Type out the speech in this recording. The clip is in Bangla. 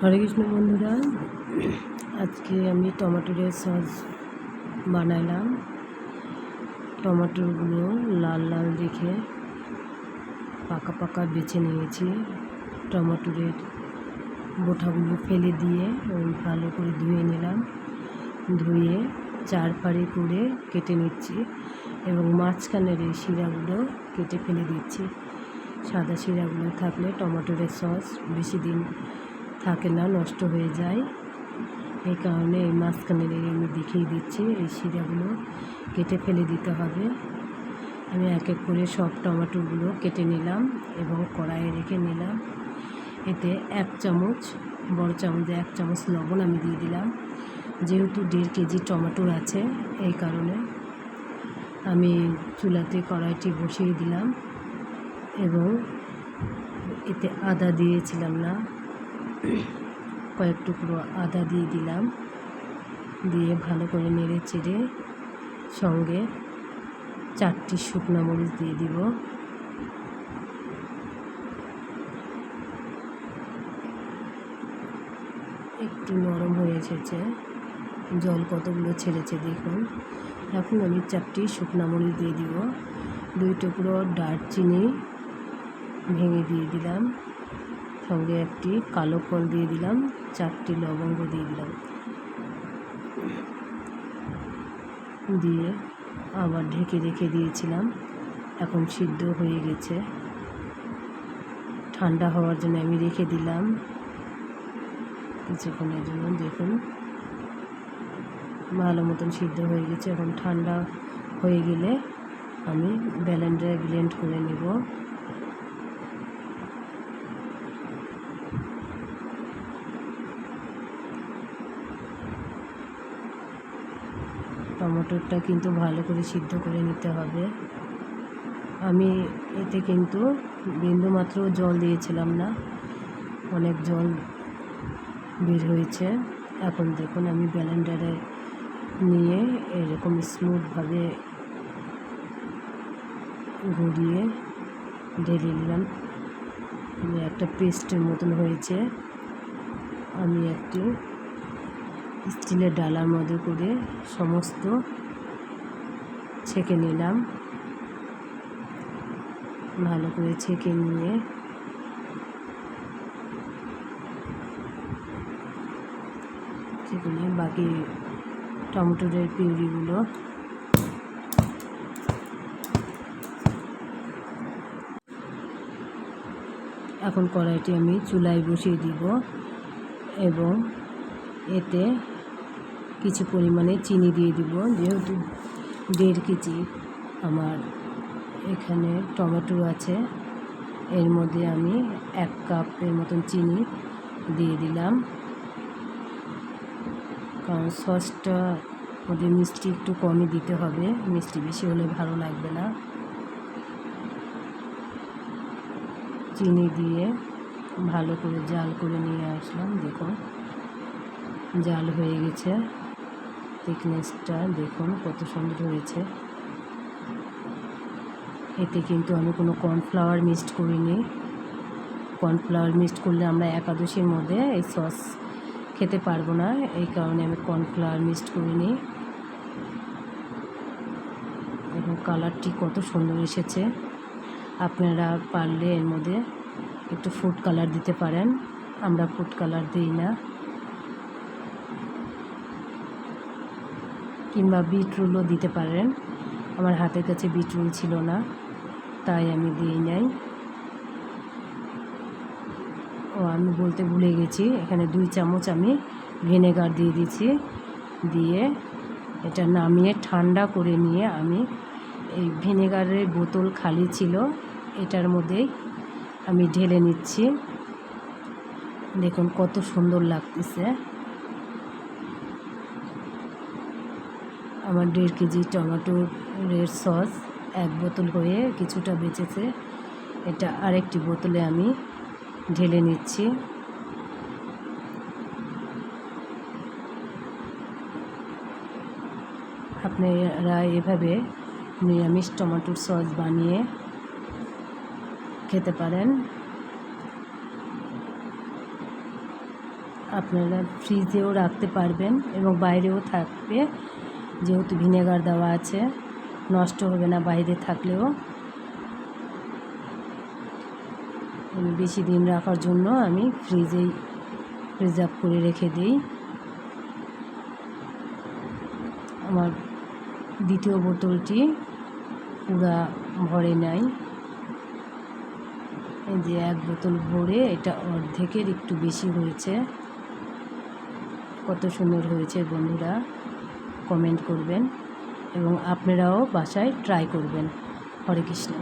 হরে কৃষ্ণ বন্ধুরা, আজকে আমি টমেটোর সস বানাইলাম। টমেটোগুলো লাল লাল দেখে পাকা পাকা বেছে নিয়েছি। টমেটোর বোটাগুলো ফেলে দিয়ে ভালো করে ধুয়ে নিলাম। ধুয়ে 4 ফাড়ি করে কেটে নিচ্ছি এবং মাঝখানের এই শিরাগুলো কেটে ফেলে দিচ্ছি। সাদা শিরাগুলো থাকলে টমেটোর সস বেশি দিন থাকে না, নষ্ট হয়ে যায়। এই কারণে এই মাঝখানের আমি দেখিয়ে দিচ্ছি, এই শিরাগুলো কেটে ফেলে দিতে হবে। আমি এক এক করে সব টমেটোগুলো কেটে নিলাম এবং কড়াইয়ে রেখে নিলাম। এতে 1 চামচ, বড় চামচে 1 চামচ লবণ আমি দিয়ে দিলাম। যেহেতু 1.5 কেজি টমেটো আছে, এই কারণে আমি চুলাতে কড়াইটি বসিয়ে দিলাম এবং এতে আদা দিয়েছিলাম না, কয়েক টুকরো আদা দিয়ে দিলাম। দিয়ে ভালো করে নেড়ে চেড়ে সঙ্গে 4টি শুকনো মরিচ দিয়ে দিব। একটু নরম হয়ে এসেছে, জল কতগুলো ছেড়েছে দেখুন। এখন আমি 4টি শুকনো মরিচ দিয়ে দিব। 2 টুকরো দারচিনি ভেঙে দিয়ে দিলাম। সঙ্গে একটি কালো ফল দিয়ে দিলাম, 4টি লবঙ্গ দিয়ে দিলাম। দিয়ে আবার ঢেকে রেখে দিয়েছিলাম। এখন সিদ্ধ হয়ে গেছে। ঠান্ডা হওয়ার জন্য আমি রেখে দিলাম কিছুক্ষণের জন্য। দেখুন ভালো মতন সিদ্ধ হয়ে গেছে। এখন ঠান্ডা হয়ে গেলে আমি ব্লেন্ডারে ব্লেন্ড করে নেব। টমেটোটা কিন্তু ভালো করে সিদ্ধ করে নিতে হবে। আমি এতে কিন্তু বিন্দুমাত্র জল দিয়েছিলাম না, অনেক জল বের হয়েছে। এখন দেখুন আমি ব্লেন্ডারে নিয়ে এরকম স্মুথভাবে ঘুরিয়ে ঢেলে নিলাম। একটা পেস্টের মতন হয়েছে। আমি একটি স্টিলের ডালার মধ্যে করে সমস্ত ছেঁকে নিলাম। ভালো করে ছেঁকে নিয়ে বাকি টমেটোর পিউরিগুলো এখন কড়াইটি আমি চুলায় বসিয়ে দিব এবং এতে কিছু পরিমাণে চিনি দিয়ে দিব। যেহেতু 1.5 কেজি আমার এখানে টমেটো আছে, এর মধ্যে আমি 1 কাপের মতন চিনি দিয়ে দিলাম। কারণ সসটা মধ্যে মিষ্টি একটু কমই দিতে হবে, মিষ্টি বেশি হলে ভালো লাগবে না। চিনি দিয়ে ভালো করে জাল করে নিয়ে আসলাম। দেখুন জাল হয়ে গেছে। থিকনেসটা দেখুন কত সুন্দর হয়েছে। এতে কিন্তু আমি কোনো কর্নফ্লাওয়ার মিক্সড করিনি। কর্নফ্লাওয়ার মিক্সড করলে আমরা একাদশীর মধ্যে এই সস খেতে পারবো না, এই কারণে আমি কর্নফ্লাওয়ার মিক্সড করিনি। এবং কালারটি কত সুন্দর এসেছে। আপনারা পারলে এর মধ্যে একটু ফুড কালার দিতে পারেন, আমরা ফুড কালার দিই না। কিংবা বিটরুলও দিতে পারেন। আমার হাতের কাছে বিটরুল ছিল না, তাই আমি দিই নাই। আমি বলতে ভুলে গেছি, এখানে 2 চামচ আমি ভিনেগার দিয়ে দিয়েছি। দিয়ে এটা নামিয়ে ঠান্ডা করে নিয়ে আমি এই ভিনেগারের বোতল খালি ছিল, এটার মধ্যেই আমি ঢেলে নিচ্ছি। দেখুন কত সুন্দর লাগতেছে। আমার 1.5 কেজি টমেটোর সস 1 বোতল হয়ে কিছুটা বেঁচেছে। এটা আরেকটি বোতলে আমি ঢেলে নিচ্ছি। আপনারা এভাবে নিরামিষ টমেটোর সস বানিয়ে খেতে পারেন। আপনারা ফ্রিজেও রাখতে পারবেন এবং বাইরেও থাকবে, যেহেতু ভিনেগার দেওয়া আছে নষ্ট হবে না বাইরে থাকলেও। বেশি দিন রাখার জন্য আমি ফ্রিজেই প্রিজার্ভ করে রেখে দিই। আমার দ্বিতীয় বোতলটি পুরা ভরে নাই, এই যে এক বোতল ভরে এটা অর্ধেকের একটু বেশি হয়েছে। কত সুন্দর হয়েছে বন্ধুরা, কমেন্ট করবেন এবং আপনারাও বাসায় ট্রাই করবেন। হরে কৃষ্ণ।